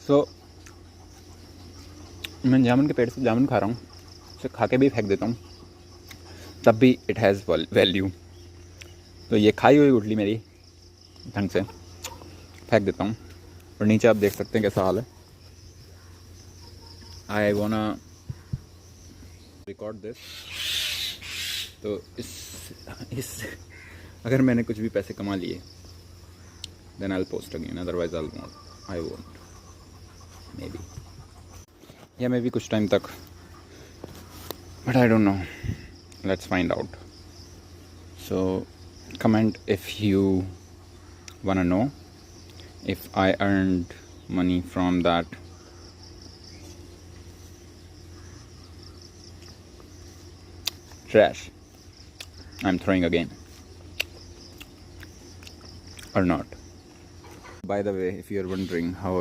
सो मैं जामुन के पेड़ से जामुन खा रहा हूँ, उसे खा के भी फेंक देता हूँ, तब भी इट हैज़ वैल्यू। तो ये खाई हुई गुठली मेरी ढंग से फेंक देता हूँ। और नीचे आप देख सकते हैं कैसा हाल है। आई वाना रिकॉर्ड दिस। तो इस अगर मैंने कुछ भी पैसे कमा लिए then I will post again, otherwise I won't, maybe, या मे बी कुछ टाइम तक, but I don't know, let's find out. So comment if you wanna know if I earned money from that trash I'm throwing again or not. By the way, if you're wondering how